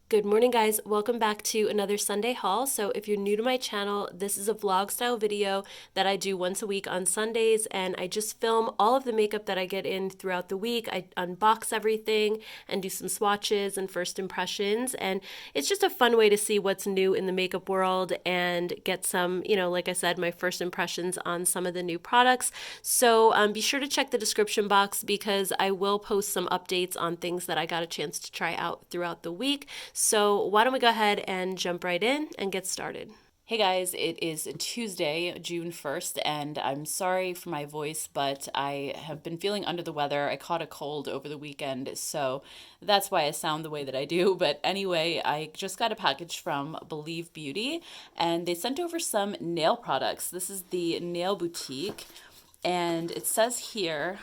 Good morning, guys. Welcome back to another Sunday haul. So if you're new to my channel, this is a vlog style video that I do once a week on Sundays, and I just film all of the makeup that I get in throughout the week. I unbox everything and do some swatches and first impressions, and it's just a fun way to see what's new in the makeup world and get some, like I said, my first impressions on some of the new products. So be sure to check the description box because I will post some updates on things that I got a chance to try out throughout the week. So why don't we go ahead and jump right in and get started. Hey guys, it is Tuesday, June 1st, and I'm sorry for my voice, but I have been feeling under the weather. I caught a cold over the weekend, so that's why I sound the way that I do. But anyway, I just got a package from Believe Beauty, and they sent over some nail products. This is the Nail Boutique, and it says here,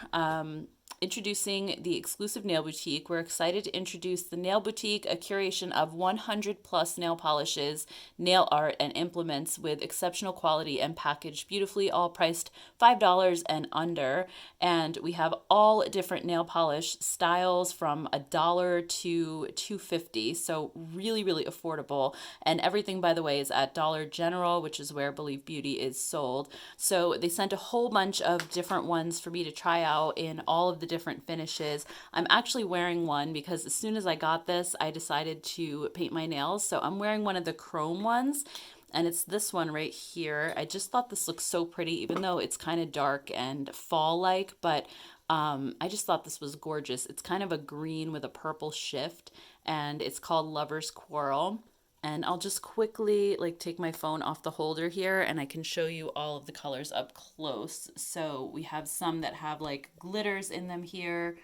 introducing the exclusive Nail Boutique. We're excited to introduce the Nail Boutique, a curation of 100 plus nail polishes, nail art, and implements with exceptional quality and packaged beautifully, all priced $5 and under. And we have all different nail polish styles from $1 to $2.50. So really, really affordable. And everything, by the way, is at Dollar General, which is where Believe Beauty is sold. So they sent a whole bunch of different ones for me to try out in all of the different finishes. I'm actually wearing one because as soon as I got this, I decided to paint my nails. So I'm wearing one of the chrome ones, and it's this one right here. I just thought this looked so pretty, even though it's kind of dark and fall-like, but I just thought this was gorgeous. It's kind of a green with a purple shift, and it's called Lover's Quarrel. And I'll just quickly take my phone off the holder here and I can show you all of the colors up close. So we have some that have glitters in them here.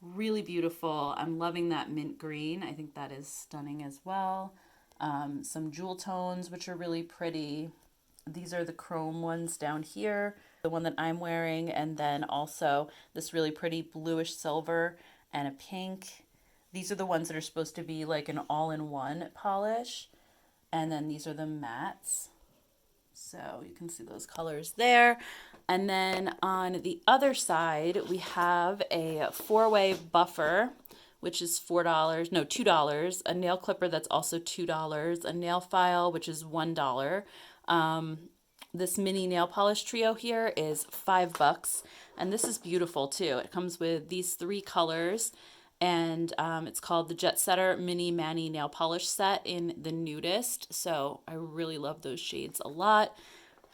Really beautiful. I'm loving that mint green. I think that is stunning as well. Some jewel tones, which are really pretty. These are the chrome ones down here, the one that I'm wearing, and then also this really pretty bluish silver and a pink. These are the ones that are supposed to be like an all-in-one polish. And then these are the mattes. So you can see those colors there. And then on the other side, we have a four-way buffer, which is $4, no, $2. A nail clipper that's also $2. A nail file, which is $1. This mini nail polish trio here is $5. And this is beautiful too. It comes with these three colors. And it's called the Jet Setter Mini Mani Nail Polish Set in the Nudist. So I really love those shades a lot.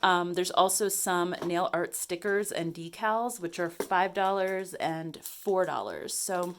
There's also some nail art stickers and decals, which are $5 and $4. So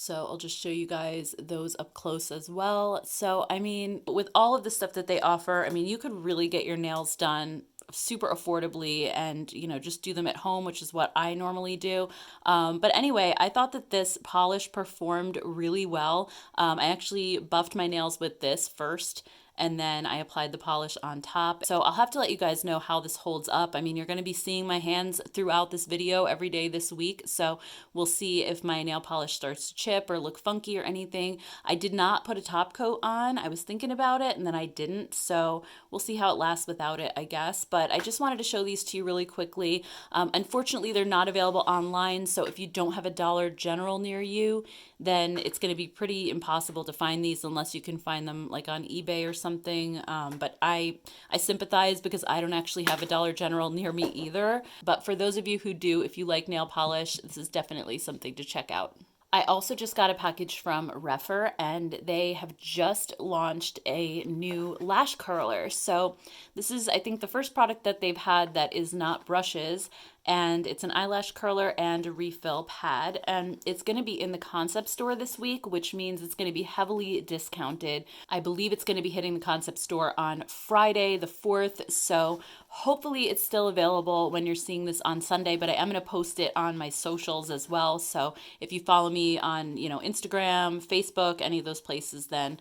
I'll just show you guys those up close as well. So, I mean, with all of the stuff that they offer, I mean, you could really get your nails done super affordably and, just do them at home, which is what I normally do. But anyway, I thought that this polish performed really well. I actually buffed my nails with this first, and then I applied the polish on top. So I'll have to let you guys know how this holds up. I mean, you're going to be seeing my hands throughout this video every day this week, so we'll see if my nail polish starts to chip or look funky or anything. I did not put a top coat on. I was thinking about it, and then I didn't, so we'll see how it lasts without it, I guess. But I just wanted to show these to you really quickly. Unfortunately, they're not available online, so if you don't have a Dollar General near you, then it's going to be pretty impossible to find these unless you can find them on eBay or something. But I sympathize because I don't actually have a Dollar General near me either. But for those of you who do, if you like nail polish, this is definitely something to check out. I also just got a package from Refer, and they have just launched a new lash curler. So this is, I think, the first product that they've had that is not brushes, and it's an eyelash curler and a refill pad, and it's going to be in the concept store this week, which means it's going to be heavily discounted. I believe it's going to be hitting the concept store on Friday the 4th, so hopefully it's still available when you're seeing this on Sunday, but I am going to post it on my socials as well. So if you follow me on, Instagram, Facebook, any of those places, then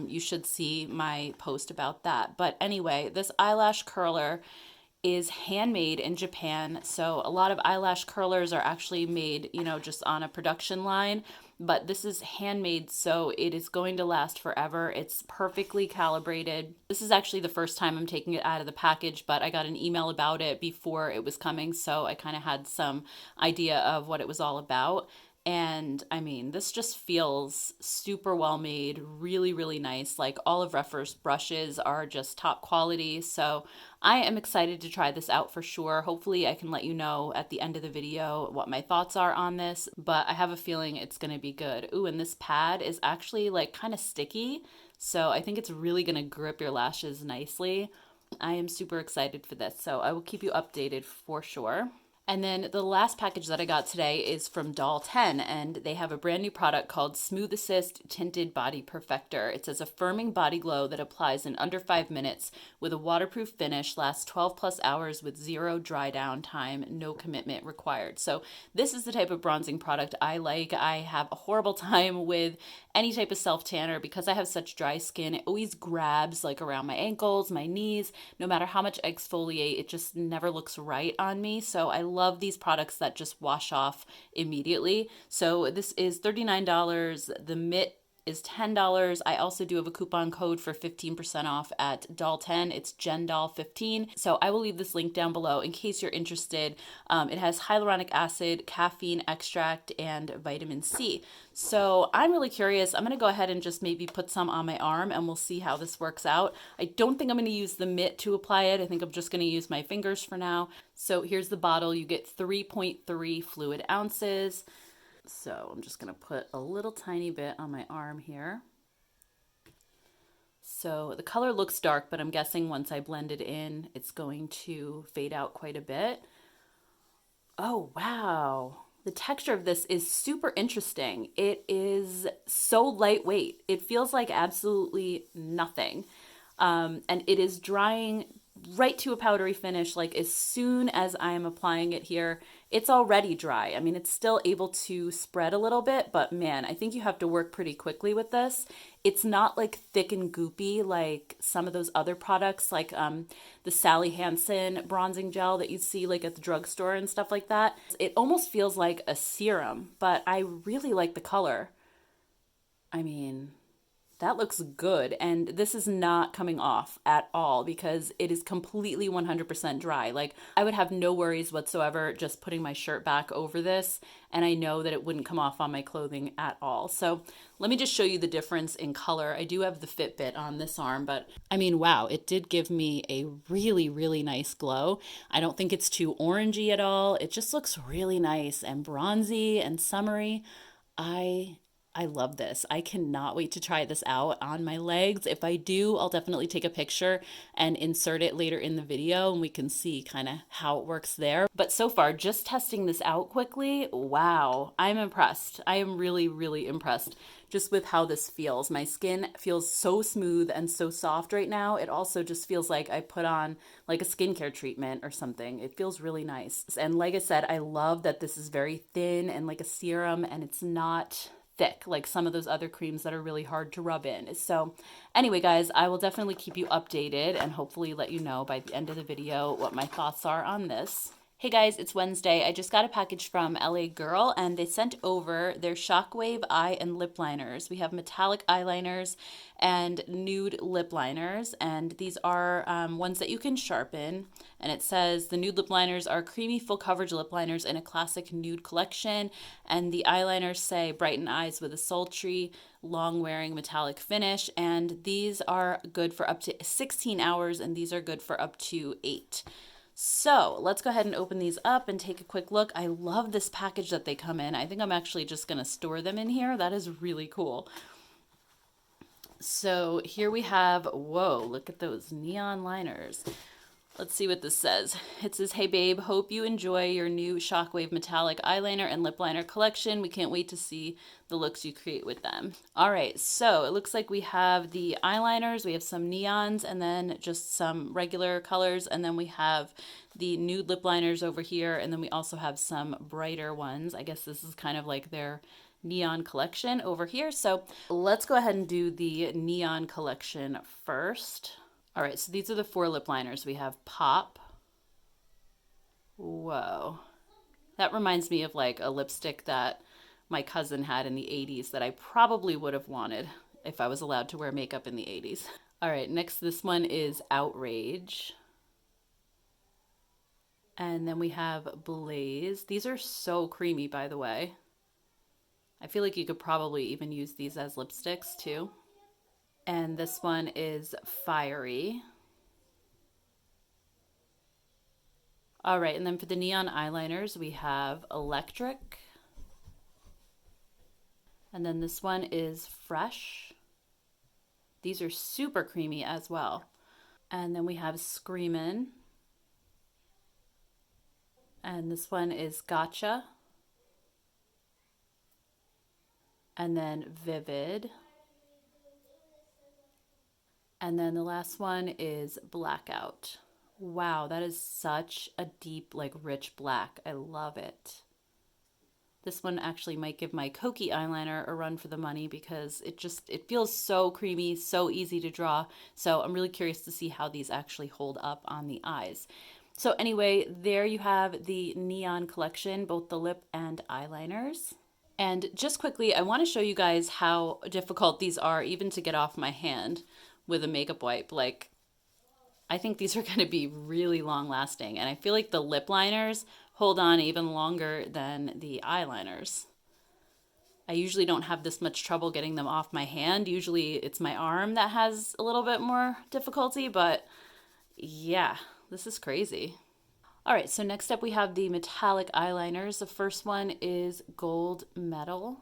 you should see my post about that. But anyway, this eyelash curler is handmade in Japan. So a lot of eyelash curlers are actually made, just on a production line, but this is handmade, so it is going to last forever. It's perfectly calibrated. This is actually the first time I'm taking it out of the package, but I got an email about it before it was coming, so I kind of had some idea of what it was all about. And I mean, this just feels super well made, really, really nice. Like all of Rephr's brushes are just top quality. So I am excited to try this out for sure. Hopefully, I can let you know at the end of the video what my thoughts are on this, but I have a feeling it's going to be good. Ooh, and this pad is actually like kind of sticky. So I think it's really going to grip your lashes nicely. I am super excited for this. So I will keep you updated for sure. And then the last package that I got today is from Doll 10, and they have a brand new product called Smooth Assist Tinted Body Perfector. It says a firming body glow that applies in under 5 minutes with a waterproof finish, lasts 12 plus hours with zero dry down time, no commitment required. So this is the type of bronzing product I like. I have a horrible time with any type of self tanner because I have such dry skin. It always grabs like around my ankles, my knees. No matter how much I exfoliate, it just never looks right on me. So I love these products that just wash off immediately. So this is $39. The mitt is $10. I also do have a coupon code for 15% off at Doll 10. It's GenDoll15. So I will leave this link down below in case you're interested. It has hyaluronic acid, caffeine extract, and vitamin C. So I'm really curious. I'm going to go ahead and just maybe put some on my arm and we'll see how this works out. I don't think I'm going to use the mitt to apply it. I think I'm just going to use my fingers for now. So here's the bottle. You get 3.3 fluid ounces. So I'm just going to put a little tiny bit on my arm here. So the color looks dark, but I'm guessing once I blend it in, it's going to fade out quite a bit. Oh, wow. The texture of this is super interesting. It is so lightweight. It feels like absolutely nothing. And it is drying right to a powdery finish. Like as soon as I am applying it here, it's already dry. I mean, it's still able to spread a little bit, but man, I think you have to work pretty quickly with this. It's not like thick and goopy like some of those other products, like the Sally Hansen bronzing gel that you see like at the drugstore and stuff like that. It almost feels like a serum, but I really like the color. I mean, that looks good. And this is not coming off at all because it is completely 100% dry. Like I would have no worries whatsoever just putting my shirt back over this. And I know that it wouldn't come off on my clothing at all. So let me just show you the difference in color. I do have the Fitbit on this arm, but I mean, wow, it did give me a really, really nice glow. I don't think it's too orangey at all. It just looks really nice and bronzy and summery. I I love this. I cannot wait to try this out on my legs. If I do, I'll definitely take a picture and insert it later in the video and we can see kind of how it works there. But so far, just testing this out quickly, wow, I'm impressed. I am really, really impressed just with how this feels. My skin feels so smooth and so soft right now. It also just feels like I put on like a skincare treatment or something. It feels really nice. And like I said, I love that this is very thin and like a serum and it's not thick like some of those other creams that are really hard to rub in. So anyway, guys, I will definitely keep you updated and hopefully let you know by the end of the video what my thoughts are on this. Hey guys, it's Wednesday. I just got a package from LA Girl and they sent over their Shockwave eye and lip liners. We have metallic eyeliners and nude lip liners, and these are ones that you can sharpen. And it says the nude lip liners are creamy full coverage lip liners in a classic nude collection, and the eyeliners say brighten eyes with a sultry long wearing metallic finish, and these are good for up to 16 hours and these are good for up to 8. So let's go ahead and open these up and take a quick look. I love this package that they come in. I think I'm actually just going to store them in here. That is really cool. So here we have, whoa, look at those neon liners. Let's see what this says. It says, hey babe, hope you enjoy your new Shockwave metallic eyeliner and lip liner collection. We can't wait to see the looks you create with them. All right, so it looks like we have the eyeliners, we have some neons, and then just some regular colors, and then we have the nude lip liners over here, and then we also have some brighter ones. I guess this is kind of like their neon collection over here. So let's go ahead and do the neon collection first. All right, so these are the 4 lip liners. We have Pop. Whoa. That reminds me of like a lipstick that my cousin had in the 80s that I probably would have wanted if I was allowed to wear makeup in the 80s. All right, next this one is Outrage. And then we have Blaze. These are so creamy, by the way. I feel like you could probably even use these as lipsticks too. And this one is Fiery. All right, and then for the neon eyeliners, we have Electric. And then this one is Fresh. These are super creamy as well. And then we have Screamin'. And this one is Gotcha. And then Vivid. And then the last one is Blackout. Wow, that is such a deep, like rich black. I love it. This one actually might give my Kokie eyeliner a run for the money because it feels so creamy, so easy to draw. So I'm really curious to see how these actually hold up on the eyes. So anyway, there you have the Neon collection, both the lip and eyeliners. And just quickly, I want to show you guys how difficult these are even to get off my hand with a makeup wipe. Like, I think these are going to be really long lasting. And I feel like the lip liners hold on even longer than the eyeliners. I usually don't have this much trouble getting them off my hand. Usually it's my arm that has a little bit more difficulty, but yeah, this is crazy. All right, so next up we have the metallic eyeliners. The first one is Gold Metal.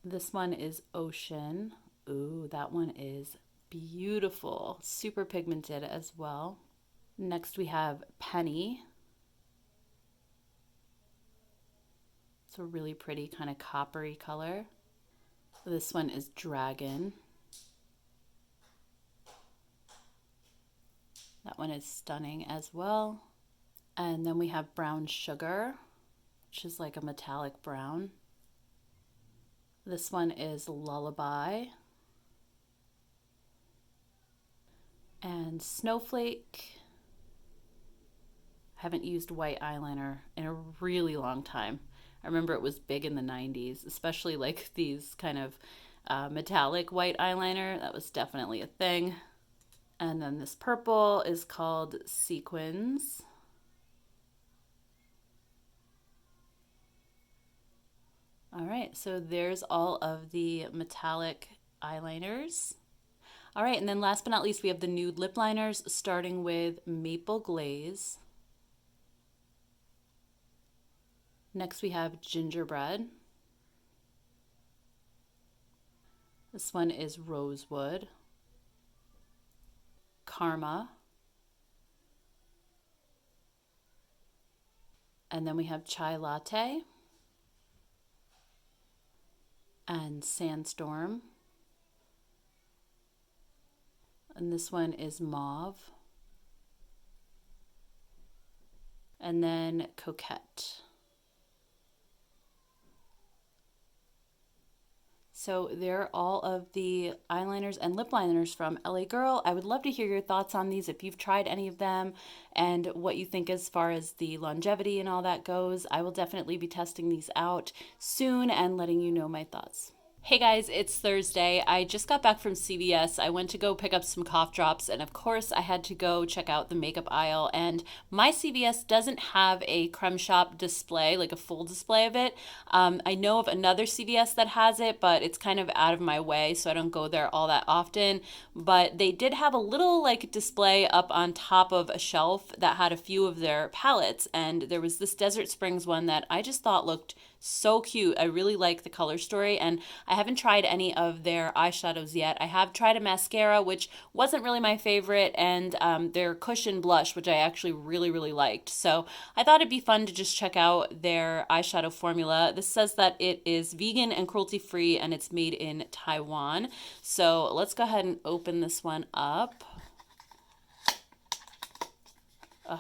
This one is Ocean. Ooh, that one is beautiful. Super pigmented as well. Next we have Penny. It's a really pretty kind of coppery color. This one is Dragon. That one is stunning as well. And then we have Brown Sugar, which is like a metallic brown. This one is Lullaby. And Snowflake. I haven't used white eyeliner in a really long time. I remember it was big in the 90s, especially like these kind of metallic white eyeliner. That was definitely a thing. And then this purple is called Sequins. All right, so there's all of the metallic eyeliners. All right, and then last but not least, we have the nude lip liners, starting with Maple Glaze. Next, we have Gingerbread. This one is Rosewood. Karma. And then we have Chai Latte. And Sandstorm. And this one is Mauve. And then Coquette. So there are all of the eyeliners and lip liners from LA Girl. I would love to hear your thoughts on these if you've tried any of them and what you think as far as the longevity and all that goes. I will definitely be testing these out soon and letting you know my thoughts. Hey guys, it's Thursday. I just got back from CVS. I went to go pick up some cough drops, and of course I had to go check out the makeup aisle, and my CVS doesn't have a Creme Shop display, like a full display of it. I know of another CVS that has it, but it's kind of out of my way, so I don't go there all that often. But they did have a little like display up on top of a shelf that had a few of their palettes, and there was this Desert Springs one that I just thought looked so cute. I really like the color story, and I haven't tried any of their eyeshadows yet. I have tried a mascara, which wasn't really my favorite, and their cushion blush, which I actually really liked. So I thought it'd be fun to just check out their eyeshadow formula. This says that it is vegan and cruelty-free, and it's made in Taiwan. So let's go ahead and open this one up. Ugh,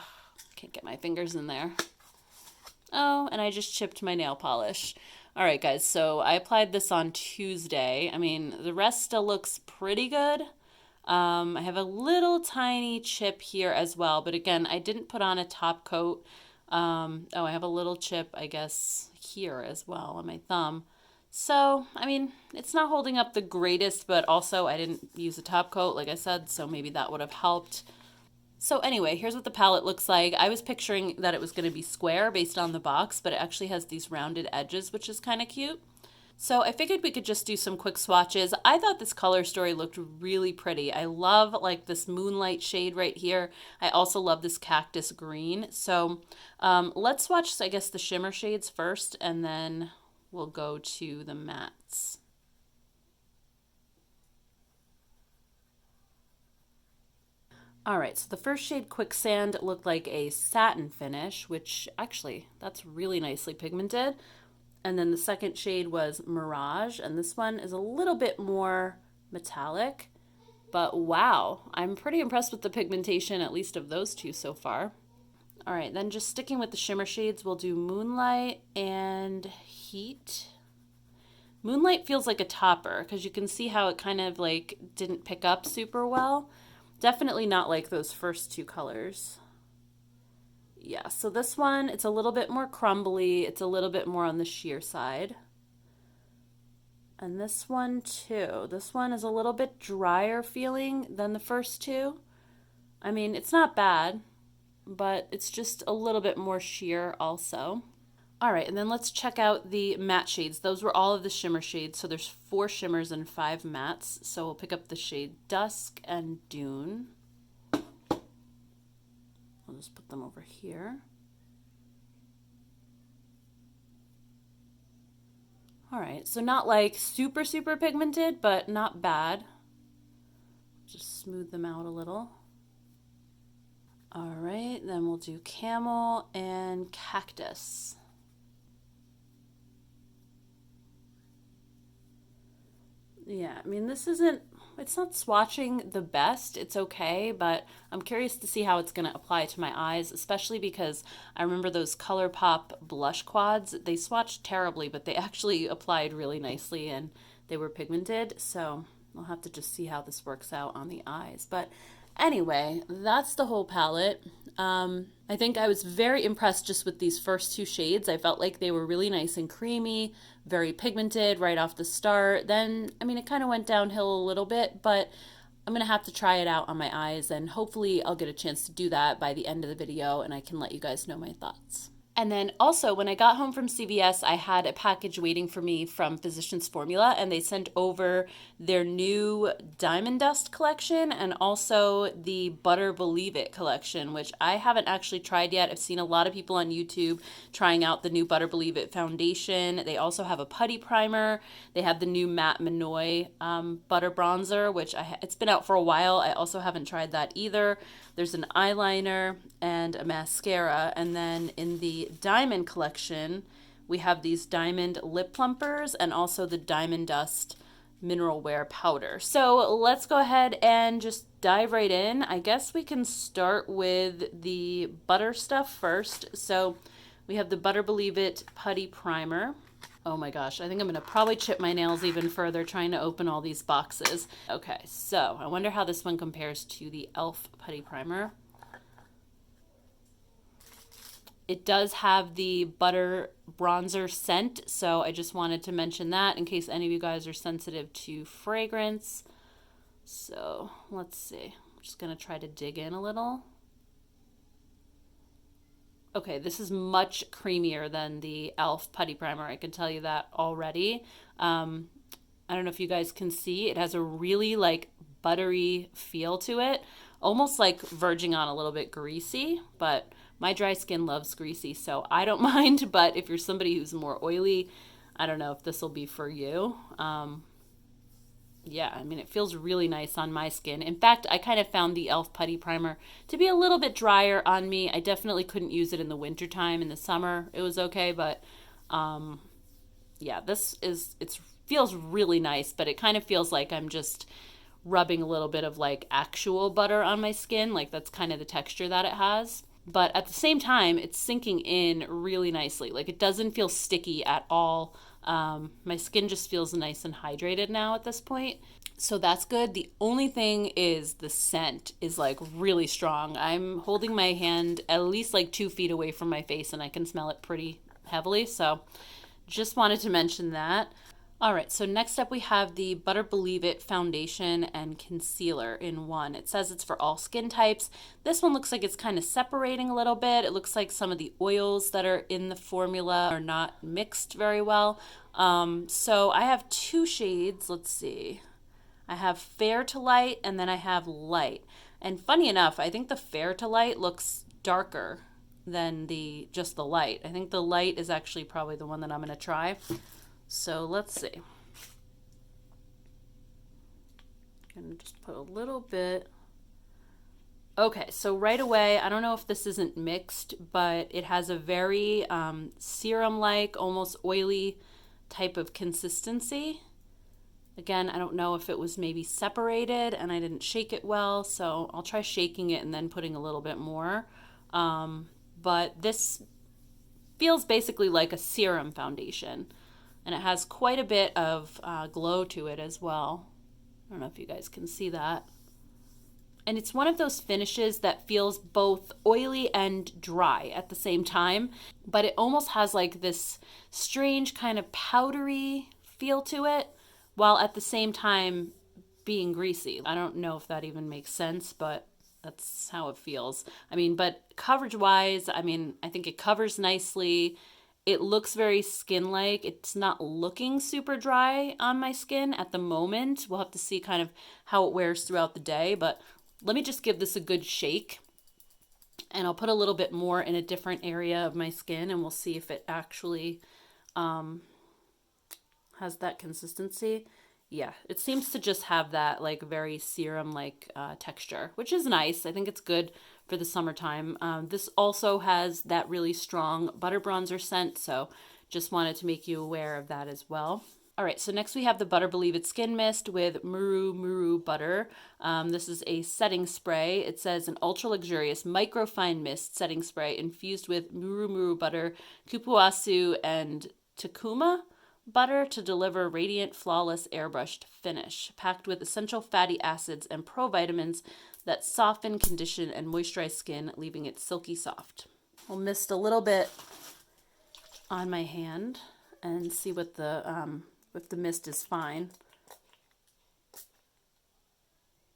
can't get my fingers in there. Oh, and I just chipped my nail polish. All right, guys, so I applied this on Tuesday. I mean, the rest still looks pretty good. I have a little tiny chip here as well, but again, I didn't put on a top coat. Oh, I have a little chip, I guess, here as well on my thumb. So, I mean, it's not holding up the greatest, but also I didn't use a top coat, like I said, so maybe that would have helped. So anyway, here's what the palette looks like. I was picturing that it was going to be square based on the box, but it actually has these rounded edges, which is kind of cute. So I figured we could just do some quick swatches. I thought this color story looked really pretty. I love like this moonlight shade right here. I also love this cactus green. So let's swatch, I guess, the shimmer shades first, and then we'll go to the mattes. All right, so the first shade, Quicksand, looked like a satin finish, which actually, that's really nicely pigmented. And then the second shade was Mirage, and this one is a little bit more metallic. But wow, I'm pretty impressed with the pigmentation, at least of those two so far. All right, then just sticking with the shimmer shades, we'll do Moonlight and Heat. Moonlight feels like a topper, because you can see how it kind of like didn't pick up super well. Definitely not like those first two colors. Yeah, so this one, it's a little bit more crumbly. It's a little bit more on the sheer side. And this one too. This one is a little bit drier feeling than the first two. I mean, it's not bad, but it's just a little bit more sheer also. All right, and then let's check out the matte shades. Those were all of the shimmer shades. So there's 4 shimmers and 5 mattes. So we'll pick up the shade Dusk and Dune. I'll just put them over here. All right, so not like super, super pigmented, but not bad. Just smooth them out a little. All right, then we'll do Camel and Cactus. Yeah, I mean, it's not swatching the best. It's okay, but I'm curious to see how it's going to apply to my eyes, especially because I remember those ColourPop blush quads. They swatched terribly, but they actually applied really nicely and they were pigmented. So I'll have to just see how this works out on the eyes. But anyway, that's the whole palette. I think I was very impressed just with these first 2 shades. I felt like they were really nice and creamy, very pigmented right off the start. Then, I mean, it kind of went downhill a little bit, but I'm going to have to try it out on my eyes, and hopefully I'll get a chance to do that by the end of the video, and I can let you guys know my thoughts. And then also, when I got home from CVS, I had a package waiting for me from Physicians Formula, and they sent over their new Diamond Dust collection and also the Butter Believe It collection, which I haven't actually tried yet. I've seen a lot of people on YouTube trying out the new Butter Believe It foundation. They also have a putty primer. They have the new Matte Minoy butter bronzer, which it's been out for a while. I also haven't tried that either. There's an eyeliner and a mascara, and then in the Diamond collection, we have these Diamond lip plumpers and also the Diamond Dust mineral wear powder. So let's go ahead and just dive right in. I guess we can start with the butter stuff first. So we have the Butter Believe It Putty Primer. Oh my gosh, I think I'm going to probably chip my nails even further trying to open all these boxes. Okay, so I wonder how this one compares to the e.l.f. Putty Primer. It does have the butter bronzer scent, so I just wanted to mention that in case any of you guys are sensitive to fragrance. So let's see. I'm just going to try to dig in a little. Okay, this is much creamier than the e.l.f. Putty Primer. I can tell you that already. I don't know if you guys can see. It has a really like buttery feel to it. Almost like verging on a little bit greasy, but my dry skin loves greasy, so I don't mind. But if you're somebody who's more oily, I don't know if this will be for you. Yeah, I mean, it feels really nice on my skin. In fact, I kind of found the e.l.f. Putty Primer to be a little bit drier on me. I definitely couldn't use it in the wintertime. In the summer, it was okay, but yeah, it feels really nice, but it kind of feels like I'm just rubbing a little bit of like actual butter on my skin. Like that's kind of the texture that it has. But at the same time, it's sinking in really nicely. Like it doesn't feel sticky at all. My skin just feels nice and hydrated now at this point. So that's good. The only thing is the scent is like really strong. I'm holding my hand at least like 2 feet away from my face and I can smell it pretty heavily. So just wanted to mention that. All right, so next up we have the Butter Believe It foundation and concealer in one. It says it's for all skin types. This one looks like it's kind of separating a little bit. It looks like some of the oils that are in the formula are not mixed very well. So I have two shades. Let's see. I have fair to light and then I have light. And funny enough, I think the fair to light looks darker than the just the light. I think the light is actually probably the one that I'm going to try. So let's see. I'm going to just put a little bit. Okay, so right away, I don't know if this isn't mixed, but it has a very serum-like, almost oily type of consistency. Again, I don't know if it was maybe separated and I didn't shake it well, so I'll try shaking it and then putting a little bit more. But this feels basically like a serum foundation. And it has quite a bit of glow to it as well. I don't know if you guys can see that. And it's one of those finishes that feels both oily and dry at the same time, but it almost has like this strange kind of powdery feel to it, while at the same time being greasy. I don't know if that even makes sense, but that's how it feels. I mean, but coverage wise, I mean, I think it covers nicely. It looks very skin-like. It's not looking super dry on my skin at the moment. We'll have to see kind of how it wears throughout the day, but let me just give this a good shake. And I'll put a little bit more in a different area of my skin and we'll see if it actually has that consistency. Yeah, it seems to just have that like very serum-like texture, which is nice. I think it's good for the summertime. This also has that really strong butter bronzer scent, so just wanted to make you aware of that as well. All right, so next we have the Butter Believe It Skin Mist with Muru Butter. This is a setting spray. It says an ultra luxurious microfine mist setting spray infused with Muru Butter, Kupuasu, and Takuma butter to deliver radiant, flawless, airbrushed finish, packed with essential fatty acids and provitamins that soften, condition, and moisturize skin, leaving it silky soft. I'll mist a little bit on my hand and see what if the mist is fine.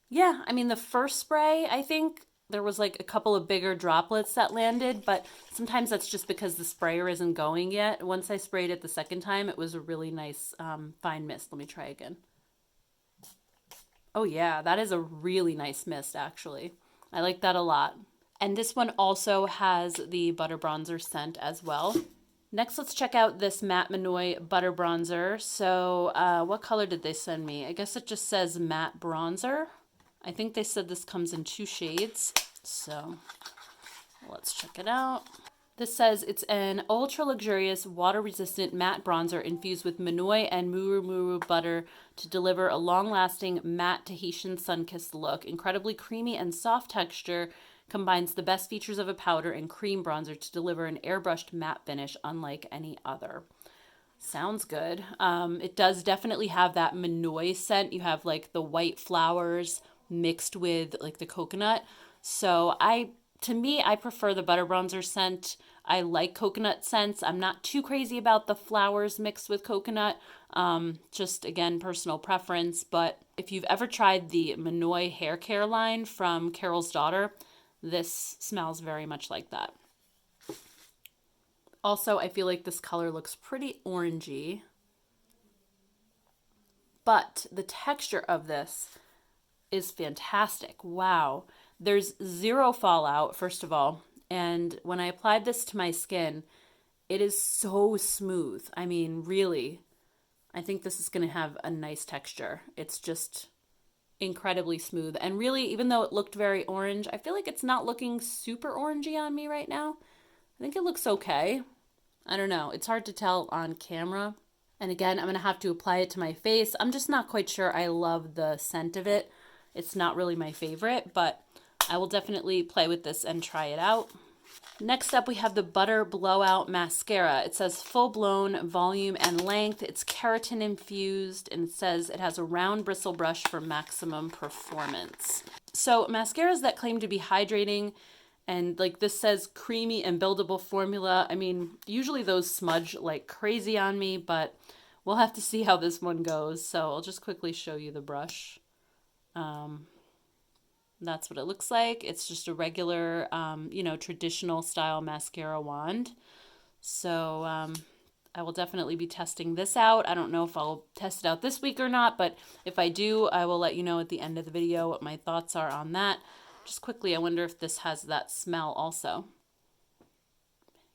Yeah, I mean the first spray, I think there was like a couple of bigger droplets that landed, but sometimes that's just because the sprayer isn't going yet. Once I sprayed it the second time, it was a really nice fine mist. Let me try again. Oh yeah, that is a really nice mist actually. I like that a lot. And this one also has the butter bronzer scent as well. Next, let's check out this Matte Minoy Butter Bronzer. So what color did they send me? I guess it just says Matte Bronzer. I think they said this comes in 2 shades. So let's check it out. This says it's an ultra luxurious water resistant matte bronzer infused with Minoy and Muru butter to deliver a long lasting matte Tahitian sun-kissed look. Incredibly creamy and soft texture, combines the best features of a powder and cream bronzer to deliver an airbrushed matte finish unlike any other. Sounds good. It does definitely have that Minoy scent. You have like the white flowers mixed with like the coconut. So to me, I prefer the butter bronzer scent. I like coconut scents. I'm not too crazy about the flowers mixed with coconut. Just again, personal preference. But if you've ever tried the Minoy hair care line from Carol's Daughter, this smells very much like that. Also, I feel like this color looks pretty orangey. But the texture of this is fantastic. Wow. There's zero fallout, first of all. And when I applied this to my skin, it is so smooth. I mean, really, I think this is going to have a nice texture. It's just incredibly smooth. And really, even though it looked very orange, I feel like it's not looking super orangey on me right now. I think it looks okay. I don't know. It's hard to tell on camera. And again, I'm going to have to apply it to my face. I'm just not quite sure I love the scent of it. It's not really my favorite, but I will definitely play with this and try it out. Next up, we have the Butter Blowout Mascara. It says full-blown volume and length. It's keratin infused, and it says it has a round bristle brush for maximum performance. So mascaras that claim to be hydrating, and like this says creamy and buildable formula. I mean, usually those smudge like crazy on me, but we'll have to see how this one goes. So I'll just quickly show you the brush. That's what it looks like. It's just a regular, traditional style mascara wand. So I will definitely be testing this out. I don't know if I'll test it out this week or not, but if I do, I will let you know at the end of the video what my thoughts are on that. Just quickly, I wonder if this has that smell also.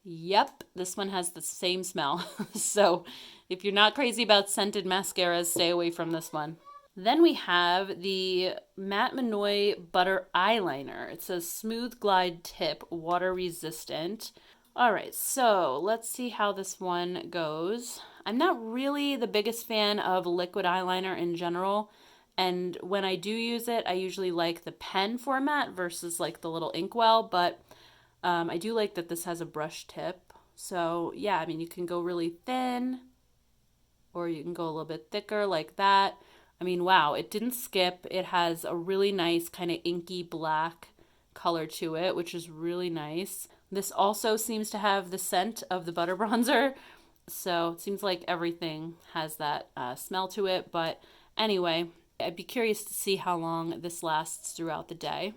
Yep, this one has the same smell. So if you're not crazy about scented mascaras, stay away from this one. Then we have the Matte Minoy Butter Eyeliner. It says smooth glide tip, water resistant. All right, so let's see how this one goes. I'm not really the biggest fan of liquid eyeliner in general. And when I do use it, I usually like the pen format versus like the little inkwell. But I do like that this has a brush tip. So yeah, I mean, you can go really thin or you can go a little bit thicker like that. I mean, wow, it didn't skip. It has a really nice kind of inky black color to it, which is really nice. This also seems to have the scent of the butter bronzer. So it seems like everything has that smell to it. But anyway, I'd be curious to see how long this lasts throughout the day.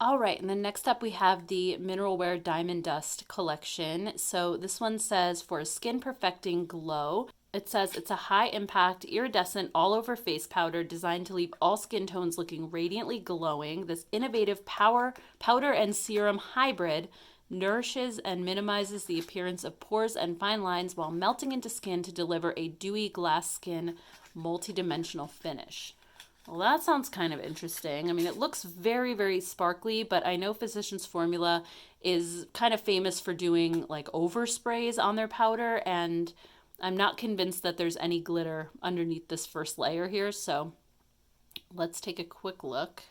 All right, and then next up we have the Mineral Wear Diamond Dust collection. So this one says for a skin perfecting glow. It says it's a high impact, iridescent, all over face powder designed to leave all skin tones looking radiantly glowing. This innovative powder and serum hybrid nourishes and minimizes the appearance of pores and fine lines while melting into skin to deliver a dewy glass skin multi-dimensional finish. Well, that sounds kind of interesting. I mean, it looks very, very sparkly, but I know Physicians Formula is kind of famous for doing like oversprays on their powder, and I'm not convinced that there's any glitter underneath this first layer here, so let's take a quick look.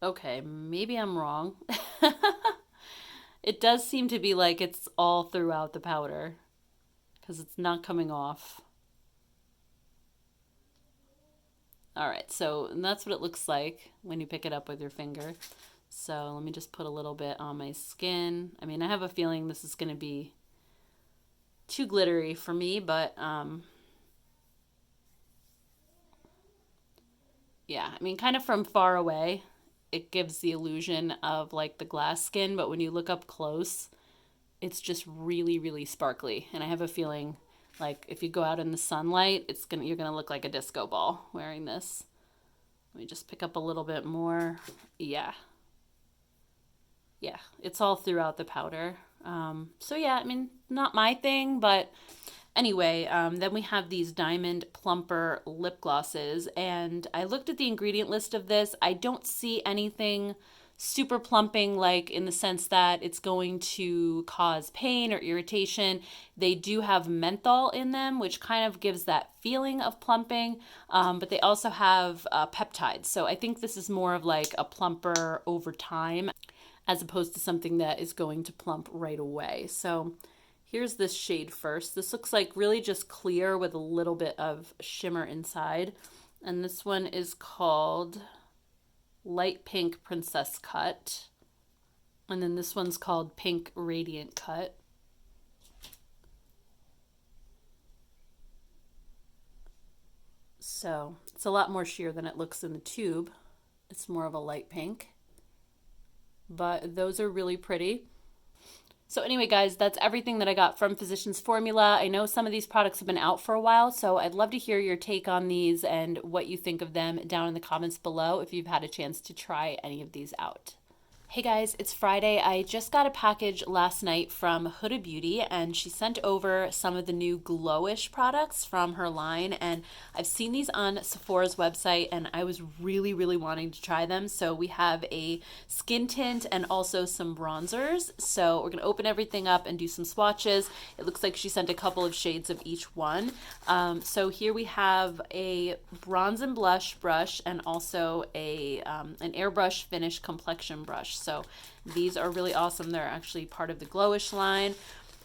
Okay, maybe I'm wrong. It does seem to be like it's all throughout the powder because it's not coming off. All right, so that's what it looks like when you pick it up with your finger. So let me just put a little bit on my skin. I mean, I have a feeling this is going to be too glittery for me, but yeah, I mean, kind of from far away, it gives the illusion of like the glass skin, but when you look up close, it's just really, really sparkly. And I have a feeling like if you go out in the sunlight, you're gonna look like a disco ball wearing this. Let me just pick up a little bit more. Yeah, it's all throughout the powder. So yeah, I mean, not my thing, but anyway, then we have these Diamond Plumper lip glosses, and I looked at the ingredient list of this. I don't see anything super plumping, like in the sense that it's going to cause pain or irritation. They do have menthol in them, which kind of gives that feeling of plumping, but they also have peptides. So I think this is more of like a plumper over time as opposed to something that is going to plump right away. So here's this shade first. This looks like really just clear with a little bit of shimmer inside. And this one is called Light Pink Princess Cut. And then this one's called Pink Radiant Cut. So it's a lot more sheer than it looks in the tube. It's more of a light pink. But those are really pretty. So anyway, guys, that's everything that I got from Physicians Formula. I know some of these products have been out for a while, so I'd love to hear your take on these and what you think of them down in the comments below if you've had a chance to try any of these out. Hey guys, it's Friday. I just got a package last night from Huda Beauty, and she sent over some of the new Glowish products from her line, and I've seen these on Sephora's website and I was really, really wanting to try them. So we have a skin tint and also some bronzers. So we're going to open everything up and do some swatches. It looks like she sent a couple of shades of each one. So here we have a bronze and blush brush and also an airbrush finish complexion brush. So these are really awesome. They're actually part of the Glowish line.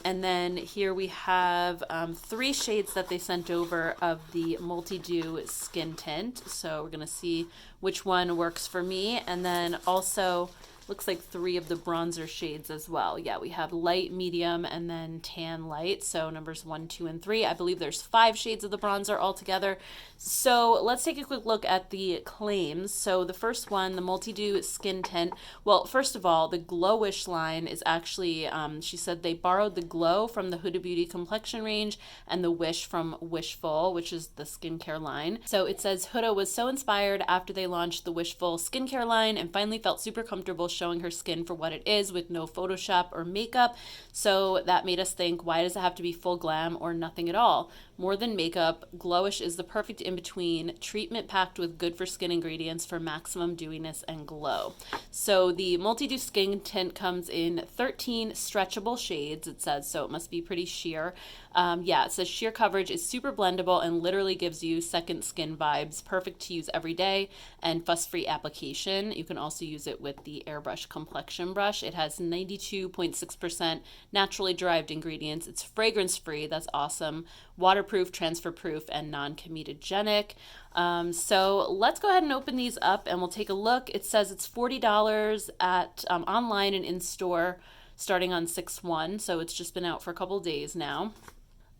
And then here we have 3 shades that they sent over of the Multi-Dew Skin Tint. So we're going to see which one works for me. And then also looks like 3 of the bronzer shades as well. Yeah, we have light, medium, and then tan light. So numbers 1, 2, and 3. I believe there's 5 shades of the bronzer altogether. So let's take a quick look at the claims. So the first one, the Multi-Dew Skin Tint. Well, first of all, the Glowish line is actually, she said they borrowed the Glow from the Huda Beauty complexion range and the Wish from Wishful, which is the skincare line. So it says Huda was so inspired after they launched the Wishful skincare line and finally felt super comfortable showing her skin for what it is with no Photoshop or makeup. So that made us think, why does it have to be full glam or nothing at all? More than makeup, Glowish is the perfect in-between treatment packed with good for skin ingredients for maximum dewiness and glow. So the Multi-Dew Skin Tint comes in 13 stretchable shades, it says, so it must be pretty sheer. Yeah, it says sheer coverage is super blendable and literally gives you second skin vibes, perfect to use every day, and fuss-free application. You can also use it with the Airbrush Complexion Brush. It has 92.6% naturally derived ingredients. It's fragrance-free, that's awesome, waterproof, transfer-proof, and non-comedogenic. So let's go ahead and open these up and we'll take a look. It says it's $40 at online and in-store starting on 6/1, so it's just been out for a couple days now.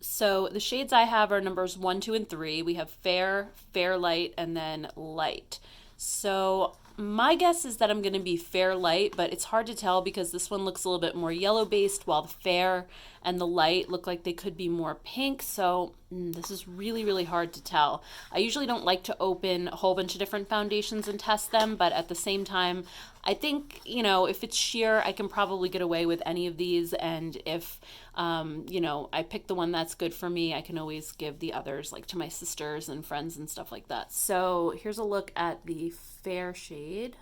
So the shades I have are numbers 1, 2, and 3. We have fair, fair light, and then light. So my guess is that I'm going to be fair light, but it's hard to tell because this one looks a little bit more yellow based while the fair and the light look like they could be more pink. So this is really, really hard to tell. I usually don't like to open a whole bunch of different foundations and test them, but at the same time, I think, you know, if it's sheer, I can probably get away with any of these. And if, you know, I pick the one that's good for me, I can always give the others like to my sisters and friends and stuff like that. So here's a look at the fair shade.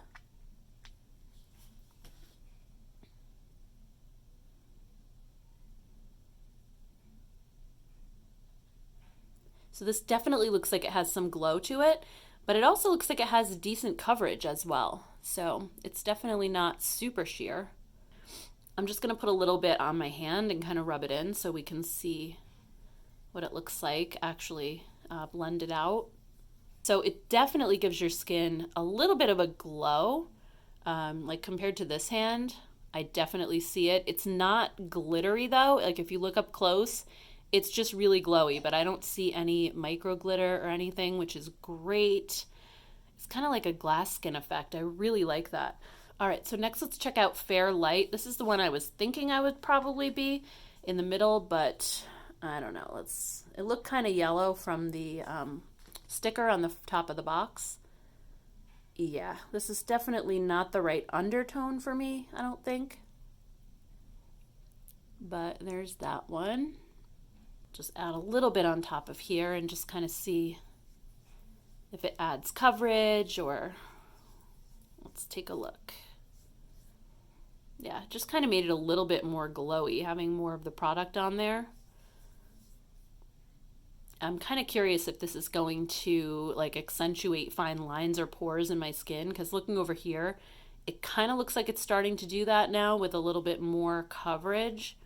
So this definitely looks like it has some glow to it, but it also looks like it has decent coverage as well. So it's definitely not super sheer. I'm just going to put a little bit on my hand and kind of rub it in so we can see what it looks like actually blended out. So it definitely gives your skin a little bit of a glow, like compared to this hand. I definitely see it. It's not glittery though. Like if you look up close, it's just really glowy, but I don't see any micro glitter or anything, which is great. It's kind of like a glass skin effect. I really like that. All right, so next let's check out Fair Light. This is the one I was thinking I would probably be in the middle, but I don't know. It looked kind of yellow from the sticker on the top of the box. Yeah, this is definitely not the right undertone for me, I don't think. But there's that one. Just add a little bit on top of here and just kind of see if it adds coverage, or let's take a look. Yeah, just kind of made it a little bit more glowy, having more of the product on there. I'm kind of curious if this is going to like accentuate fine lines or pores in my skin, because looking over here, it kind of looks like it's starting to do that now with a little bit more coverage.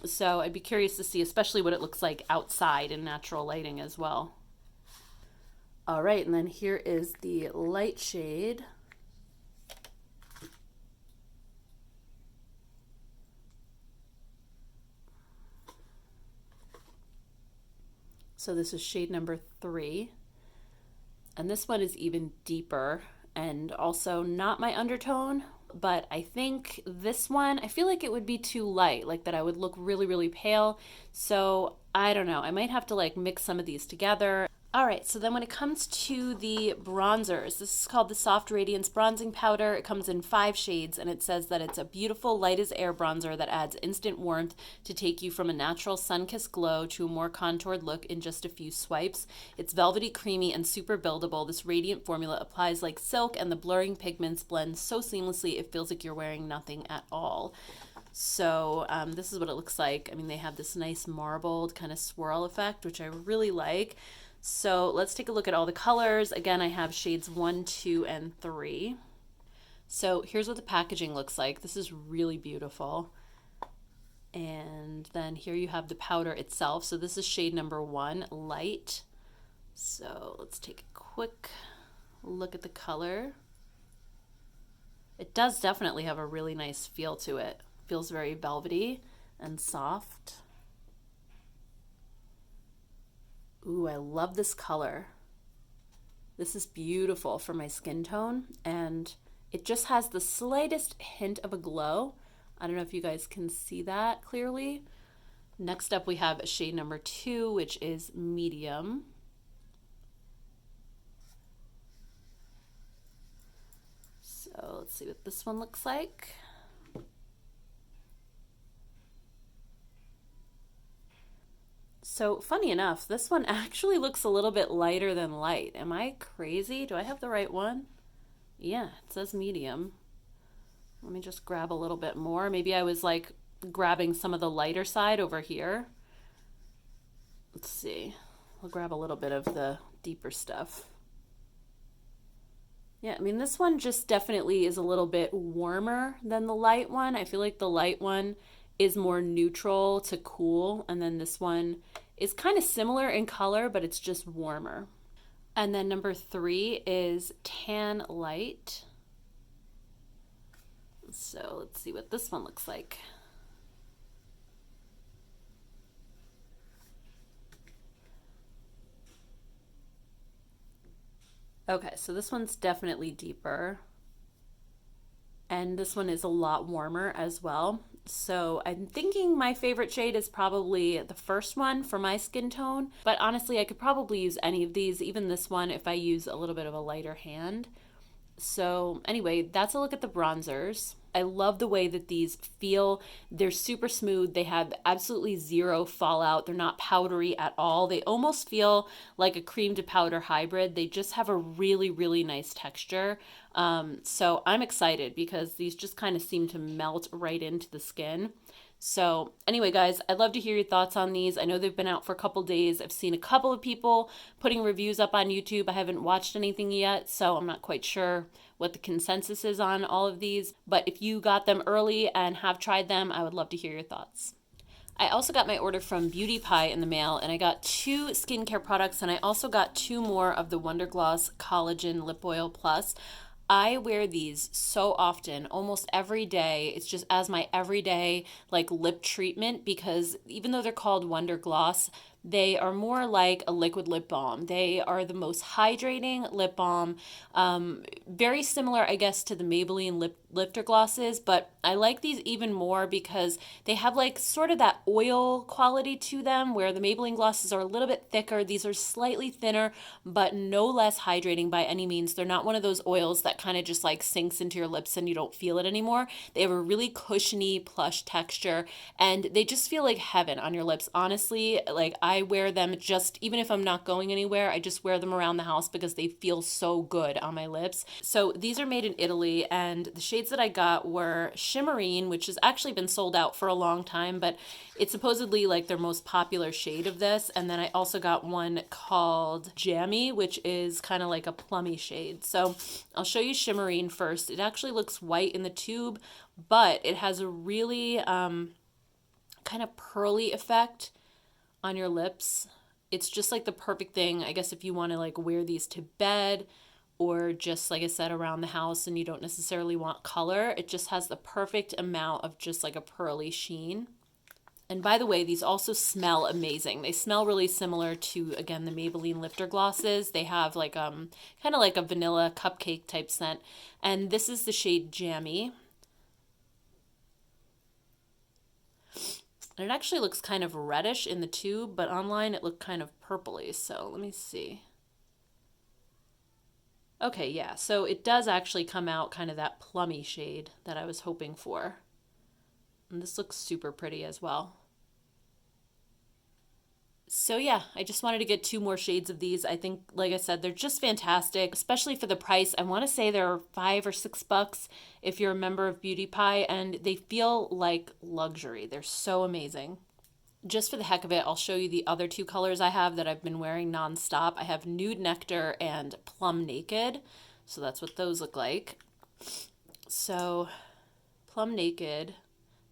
So I'd be curious to see especially what it looks like outside in natural lighting as well. All right, and then here is the light shade. So this is shade number 3. And this one is even deeper and also not my undertone, but I think this one, I feel like it would be too light, like that I would look really, really pale. So I don't know, I might have to like mix some of these together. All right, so then when it comes to the bronzers, this is called the Soft Radiance Bronzing Powder. It comes in 5 shades, and it says that it's a beautiful light as air bronzer that adds instant warmth to take you from a natural sun-kissed glow to a more contoured look in just a few swipes. It's velvety, creamy, and super buildable. This radiant formula applies like silk, and the blurring pigments blend so seamlessly it feels like you're wearing nothing at all. So this is what it looks like. I mean, they have this nice marbled kind of swirl effect, which I really like. So let's take a look at all the colors. Again, I have shades 1, 2, and 3. So here's what the packaging looks like. This is really beautiful. And then here you have the powder itself. So this is shade number 1, light. So let's take a quick look at the color. It does definitely have a really nice feel to it. Feels very velvety and soft. Ooh, I love this color. This is beautiful for my skin tone, and it just has the slightest hint of a glow. I don't know if you guys can see that clearly. Next up we have shade number 2, which is medium. So let's see what this one looks like. So funny enough, this one actually looks a little bit lighter than light. Am I crazy? Do I have the right one? Yeah, it says medium. Let me just grab a little bit more. Maybe I was like grabbing some of the lighter side over here. Let's see. We'll grab a little bit of the deeper stuff. Yeah, I mean, this one just definitely is a little bit warmer than the light one. I feel like the light one is more neutral to cool, and then this one is kind of similar in color, but it's just warmer. And then number 3 is Tan Light. So let's see what this one looks like. Okay, so this one's definitely deeper. And this one is a lot warmer as well. So I'm thinking my favorite shade is probably the first one for my skin tone. But honestly, I could probably use any of these, even this one, if I use a little bit of a lighter hand. So anyway, that's a look at the bronzers. I love the way that these feel. They're super smooth. They have absolutely zero fallout. They're not powdery at all. They almost feel like a cream to powder hybrid. They just have a really, really nice texture. So I'm excited because these just kind of seem to melt right into the skin. So anyway, guys, I'd love to hear your thoughts on these. I know they've been out for a couple days. I've seen a couple of people putting reviews up on YouTube. I haven't watched anything yet, so I'm not quite sure what the consensus is on all of these. But if you got them early and have tried them, I would love to hear your thoughts. I also got my order from Beauty Pie in the mail, and I got 2 skincare products, and I also got 2 more of the Wonder Gloss Collagen Lip Oil Plus. I wear these so often, almost every day. It's just as my everyday like lip treatment, because even though they're called Wonder Gloss, they are more like a liquid lip balm. They are the most hydrating lip balm. Very similar, I guess, to the Maybelline lip lifter glosses, but I like these even more because they have like sort of that oil quality to them, where the Maybelline glosses are a little bit thicker. These are slightly thinner, but no less hydrating by any means. They're not one of those oils that kind of just like sinks into your lips and you don't feel it anymore. They have a really cushiony, plush texture, and they just feel like heaven on your lips. Honestly, like I wear them just, even if I'm not going anywhere, I just wear them around the house because they feel so good on my lips. So these are made in Italy, and the shades that I got were Shimmerine, which has actually been sold out for a long time, but it's supposedly like their most popular shade of this. And then I also got one called Jammy, which is kind of like a plummy shade. So I'll show you Shimmerine first. It actually looks white in the tube, but it has a really kind of pearly effect on your lips. It's just like the perfect thing, I guess, if you want to like wear these to bed or just, like I said, around the house and you don't necessarily want color. It just has the perfect amount of just like a pearly sheen. And by the way, these also smell amazing. They smell really similar to, again, the Maybelline lifter glosses. They have like kind of like a vanilla cupcake type scent. And this is the shade Jammy. And it actually looks kind of reddish in the tube, but online it looked kind of purpley. So let me see. Okay, yeah, so it does actually come out kind of that plummy shade that I was hoping for. And this looks super pretty as well. So yeah, I just wanted to get 2 more shades of these. I think, like I said, they're just fantastic, especially for the price. I want to say they're $5 or $6 if you're a member of Beauty Pie, and they feel like luxury. They're so amazing. Just for the heck of it, I'll show you the other 2 colors I have that I've been wearing nonstop. I have Nude Nectar and Plum Naked. So that's what those look like. So Plum Naked,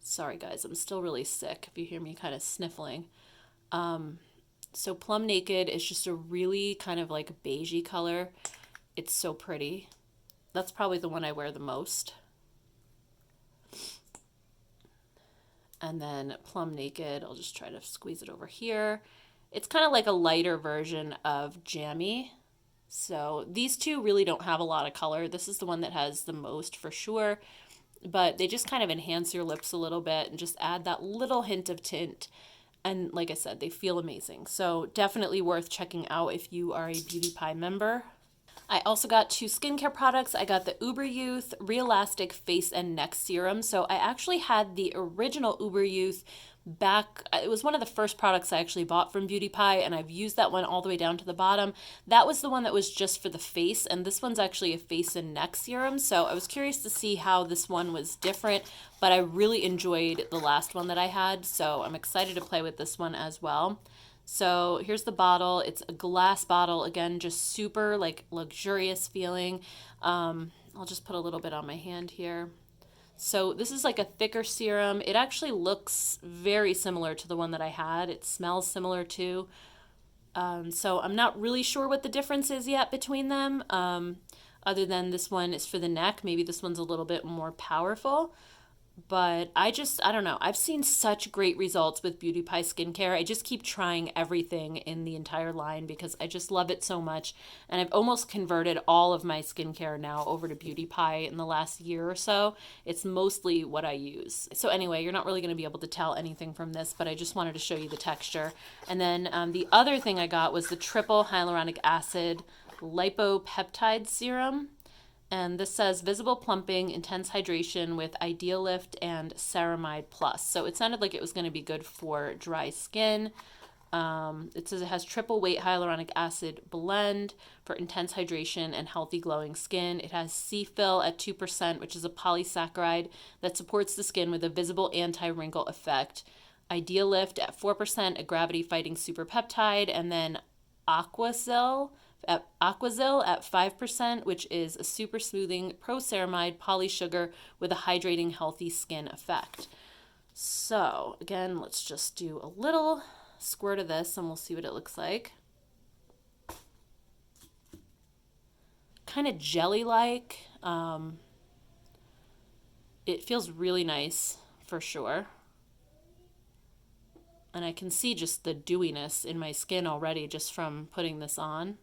sorry guys, I'm still really sick if you hear me kind of sniffling. So Plum Naked is just a really kind of like beigey color. It's so pretty. That's probably the one I wear the most. And then Plum Naked, I'll just try to squeeze it over here. It's kind of like a lighter version of Jammy. So these two really don't have a lot of color. This is the one that has the most for sure, but they just kind of enhance your lips a little bit and just add that little hint of tint. And like I said, they feel amazing. So definitely worth checking out if you are a Beauty Pie member. I also got 2 skincare products. I got the Uber Youth Realistic Face and Neck Serum. So I actually had the original Uber Youth back. It was one of the first products I actually bought from Beauty Pie, and I've used that one all the way down to the bottom. That was the one that was just for the face, and this one's actually a face and neck serum. So I was curious to see how this one was different, but I really enjoyed the last one that I had. So I'm excited to play with this one as well. So here's the bottle. It's a glass bottle. Again, just super like luxurious feeling. I'll just put a little bit on my hand here. So this is like a thicker serum. It actually looks very similar to the one that I had. It smells similar too. So I'm not really sure what the difference is yet between them. Other than this one is for the neck. Maybe this one's a little bit more powerful. But I don't know. I've seen such great results with Beauty Pie skincare. I just keep trying everything in the entire line because I just love it so much. And I've almost converted all of my skincare now over to Beauty Pie in the last year or so. It's mostly what I use. So anyway, you're not really going to be able to tell anything from this, but I just wanted to show you the texture. And then the other thing I got was the triple hyaluronic acid lipopeptide serum. And this says visible plumping, intense hydration with Ideal Lift and Ceramide Plus. So it sounded like it was going to be good for dry skin. It says it has triple weight hyaluronic acid blend for intense hydration and healthy glowing skin. It has C-Fill at 2%, which is a polysaccharide that supports the skin with a visible anti-wrinkle effect. Ideal Lift at 4%, a gravity-fighting superpeptide. And then Aquazil at 5%, which is a super smoothing pro-ceramide polysugar with a hydrating healthy skin effect. So again, let's just do a little squirt of this and we'll see what it looks like. Kind of jelly-like. It feels really nice for sure. And I can see just the dewiness in my skin already just from putting this on.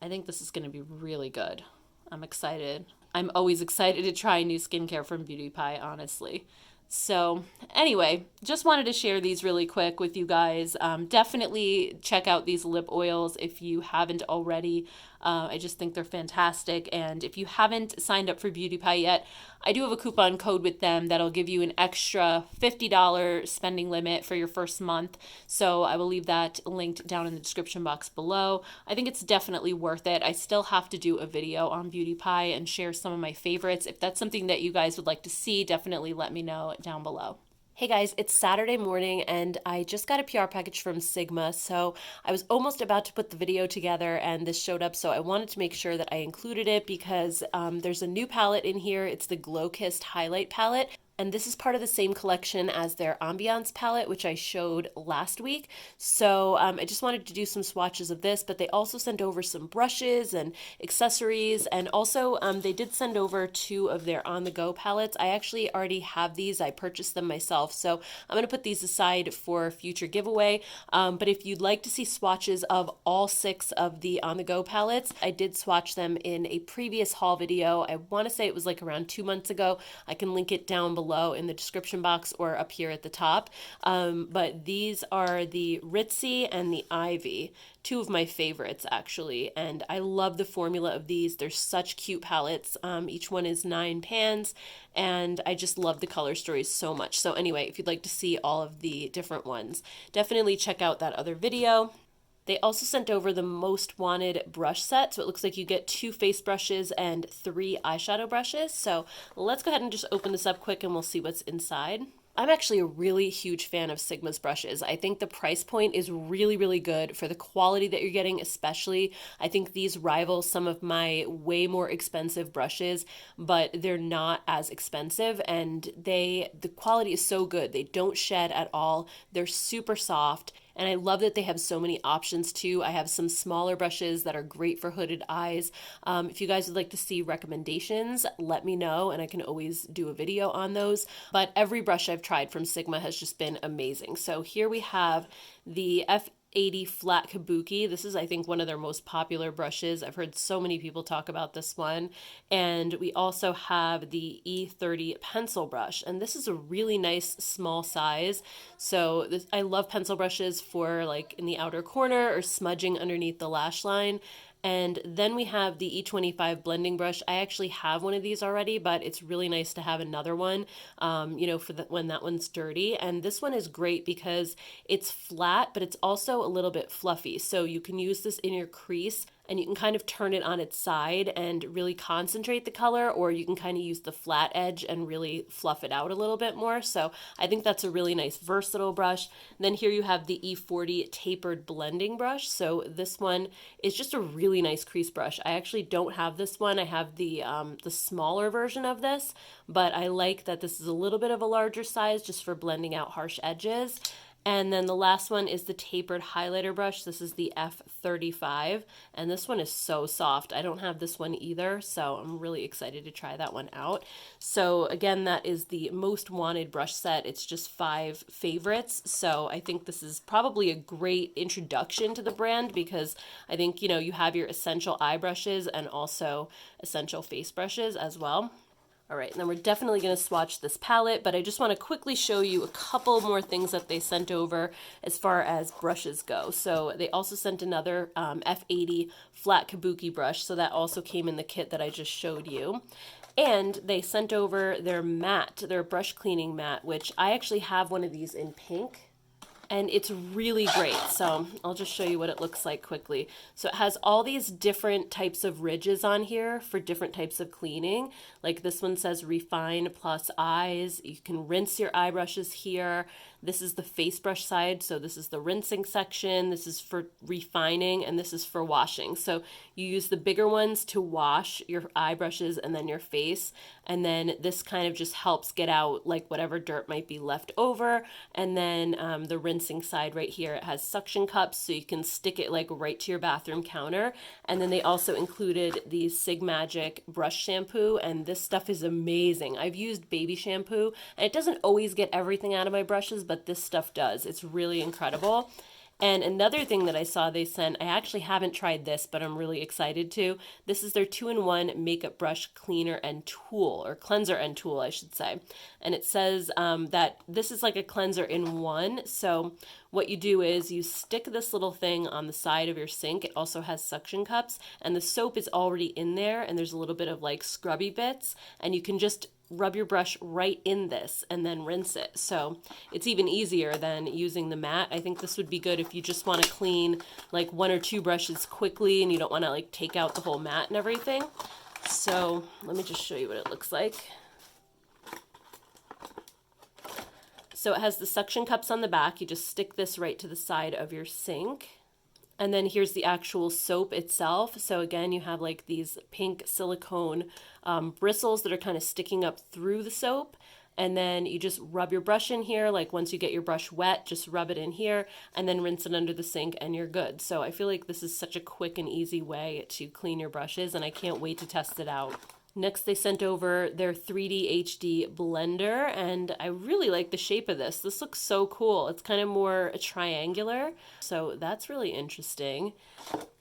I think this is going to be really good. I'm excited. I'm always excited to try new skincare from Beauty Pie, honestly. So anyway, just wanted to share these really quick with you guys. Definitely check out these lip oils if you haven't already. I just think they're fantastic. And if you haven't signed up for Beauty Pie yet, I do have a coupon code with them that'll give you an extra $50 spending limit for your first month. So I will leave that linked down in the description box below. I think it's definitely worth it. I still have to do a video on Beauty Pie and share some of my favorites. If that's something that you guys would like to see, definitely let me know down below. Hey guys, it's Saturday morning and I just got a PR package from Sigma, so I was almost about to put the video together and this showed up, so I wanted to make sure that I included it because there's a new palette in here. It's the Glow Kissed Highlight Palette. And this is part of the same collection as their Ambiance palette, which I showed last week. So I just wanted to do some swatches of this, but they also sent over some brushes and accessories. And also they did send over 2 of their on-the-go palettes. I actually already have these. I purchased them myself. So I'm going to put these aside for future giveaway. But if you'd like to see swatches of all 6 of the on-the-go palettes, I did swatch them in a previous haul video. I want to say it was like around 2 months ago. I can link it down below in the description box or up here at the top. But these are the Ritzy and the Ivy, 2 of my favorites actually, and I love the formula of these. They're such cute palettes. Each one is 9 pans and I just love the color stories so much. So anyway, if you'd like to see all of the different ones, definitely check out that other video. They also sent over the most wanted brush set. So it looks like you get 2 face brushes and 3 eyeshadow brushes. So let's go ahead and just open this up quick and we'll see what's inside. I'm actually a really huge fan of Sigma's brushes. I think the price point is really, really good for the quality that you're getting, especially. I think these rival some of my way more expensive brushes, but they're not as expensive and the quality is so good. They don't shed at all. They're super soft. And I love that they have so many options too. I have some smaller brushes that are great for hooded eyes. If you guys would like to see recommendations, let me know and I can always do a video on those. But every brush I've tried from Sigma has just been amazing. So here we have the F80 Flat Kabuki. This is, I think, one of their most popular brushes. I've heard so many people talk about this one. And we also have the E30 pencil brush. And this is a really nice small size. So I love pencil brushes for like in the outer corner or smudging underneath the lash line. And then we have the E25 blending brush. I actually have one of these already, but it's really nice to have another one, for when that one's dirty. And this one is great because it's flat, but it's also a little bit fluffy. So you can use this in your crease and you can kind of turn it on its side and really concentrate the color, or you can kind of use the flat edge and really fluff it out a little bit more. So I think that's a really nice versatile brush. And then here you have the E40 tapered blending brush. So this one is just a really nice crease brush. I actually don't have this one. I have the smaller version of this, but I like that this is a little bit of a larger size just for blending out harsh edges. And then the last one is the tapered highlighter brush. This is the F35, and this one is so soft. I don't have this one either, so I'm really excited to try that one out. So again, that is the most wanted brush set. It's just 5 favorites, so I think this is probably a great introduction to the brand because I think, you have your essential eye brushes and also essential face brushes as well. All right, and then we're definitely going to swatch this palette, but I just want to quickly show you a couple more things that they sent over as far as brushes go. So they also sent another F80 flat kabuki brush, so that also came in the kit that I just showed you. And they sent over their mat, their brush cleaning mat, which I actually have one of these in pink. And it's really great. So I'll just show you what it looks like quickly. So it has all these different types of ridges on here for different types of cleaning. Like this one says refine plus eyes. You can rinse your eye brushes here. This is the face brush side. So this is the rinsing section. This is for refining and this is for washing. So you use the bigger ones to wash your eye brushes and then your face. And then this kind of just helps get out like whatever dirt might be left over. And then the rinsing side right here, it has suction cups so you can stick it like right to your bathroom counter. And then they also included the Sig Magic brush shampoo, and this stuff is amazing. I've used baby shampoo and it doesn't always get everything out of my brushes, but this stuff does. It's really incredible. And another thing that I saw they sent, I actually haven't tried this, but I'm really excited to. This is their 2-in-1 makeup brush cleaner and tool, or cleanser and tool, I should say. And it says that this is like a cleanser in one. So what you do is you stick this little thing on the side of your sink. It also has suction cups, and the soap is already in there, and there's a little bit of like scrubby bits, and you can just rub your brush right in this and then rinse it. So it's even easier than using the mat. I think this would be good if you just want to clean like 1 or 2 brushes quickly and you don't want to like take out the whole mat and everything. So let me just show you what it looks like. So it has the suction cups on the back. You just stick this right to the side of your sink. And then here's the actual soap itself. So again, you have like these pink silicone bristles that are kind of sticking up through the soap. And then you just rub your brush in here. Like once you get your brush wet, just rub it in here and then rinse it under the sink and you're good. So I feel like this is such a quick and easy way to clean your brushes, and I can't wait to test it out. Next, they sent over their 3D HD blender, and I really like the shape of this. This looks so cool. It's kind of more triangular, so that's really interesting.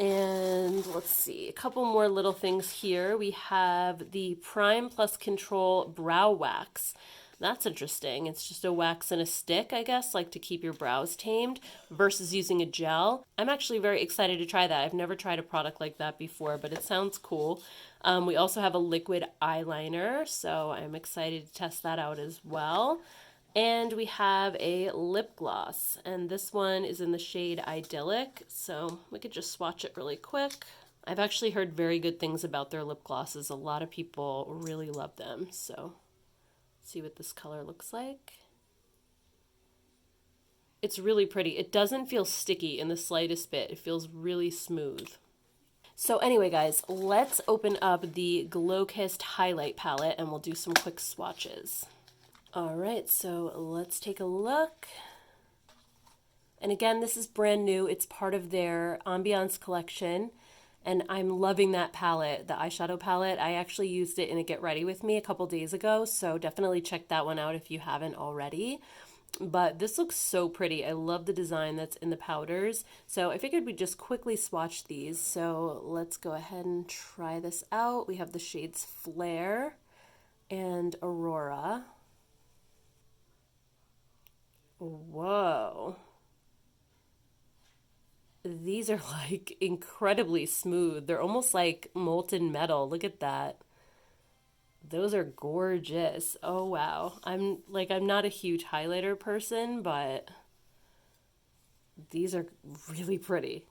And let's see, a couple more little things here. We have the Prime Plus Control Brow Wax. That's interesting. It's just a wax and a stick, I guess, like to keep your brows tamed versus using a gel. I'm actually very excited to try that. I've never tried a product like that before, but it sounds cool. We also have a liquid eyeliner, so I'm excited to test that out as well. And we have a lip gloss, and this one is in the shade Idyllic, so we could just swatch it really quick. I've actually heard very good things about their lip glosses. A lot of people really love them, so let's see what this color looks like. It's really pretty. It doesn't feel sticky in the slightest bit. It feels really smooth. So anyway, guys, let's open up the Glow Kissed highlight palette and we'll do some quick swatches. All right, so let's take a look. And again, this is brand new. It's part of their Ambiance collection. And I'm loving that palette, the eyeshadow palette. I actually used it in a Get Ready With Me a couple days ago, so definitely check that one out if you haven't already. But this looks so pretty. I love the design that's in the powders. So I figured we'd just quickly swatch these. So let's go ahead and try this out. We have the shades Flare and Aurora. Whoa. These are like incredibly smooth. They're almost like molten metal. Look at that. Those are gorgeous. Oh wow. I'm not a huge highlighter person, but these are really pretty.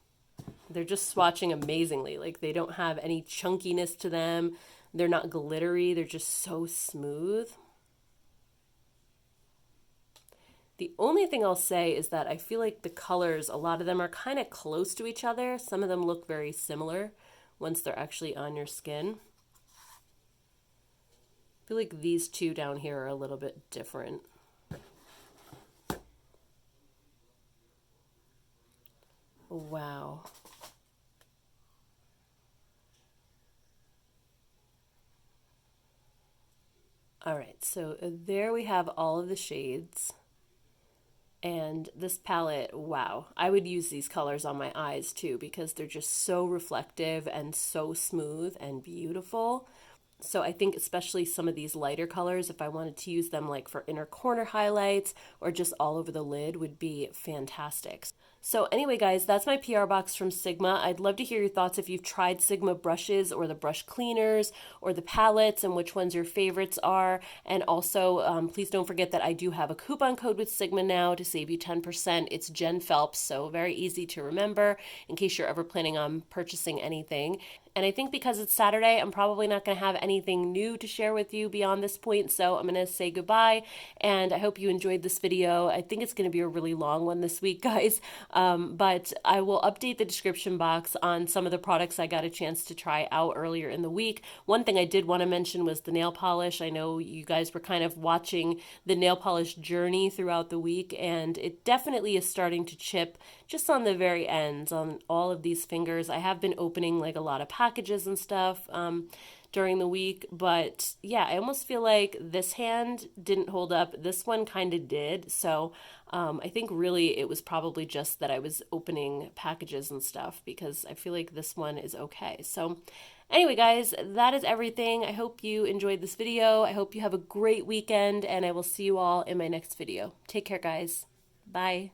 They're just swatching amazingly. Like they don't have any chunkiness to them. They're not glittery. They're just so smooth. The only thing I'll say is that I feel like the colors, a lot of them are kind of close to each other. Some of them look very similar once they're actually on your skin. I feel like these two down here are a little bit different. Wow. All right, so there we have all of the shades. And this palette, wow, I would use these colors on my eyes too because they're just so reflective and so smooth and beautiful. So I think especially some of these lighter colors, if I wanted to use them like for inner corner highlights or just all over the lid, would be fantastic. So anyway, guys, that's my PR box from Sigma. I'd love to hear your thoughts if you've tried Sigma brushes or the brush cleaners or the palettes and which ones your favorites are. And also, please don't forget that I do have a coupon code with Sigma now to save you 10%. It's Jen Phelps, so very easy to remember in case you're ever planning on purchasing anything. And I think because it's Saturday, I'm probably not going to have anything new to share with you beyond this point. So I'm going to say goodbye. And I hope you enjoyed this video. I think it's going to be a really long one this week, guys. But I will update the description box on some of the products I got a chance to try out earlier in the week. One thing I did want to mention was the nail polish. I know you guys were kind of watching the nail polish journey throughout the week. And it definitely is starting to chip just on the very ends on all of these fingers. I have been opening like a lot of packages and stuff during the week, but yeah, I almost feel like this hand didn't hold up. This one kind of did. So I think really it was probably just that I was opening packages and stuff because I feel like this one is okay. So anyway, guys, that is everything. I hope you enjoyed this video. I hope you have a great weekend, and I will see you all in my next video. Take care, guys. Bye.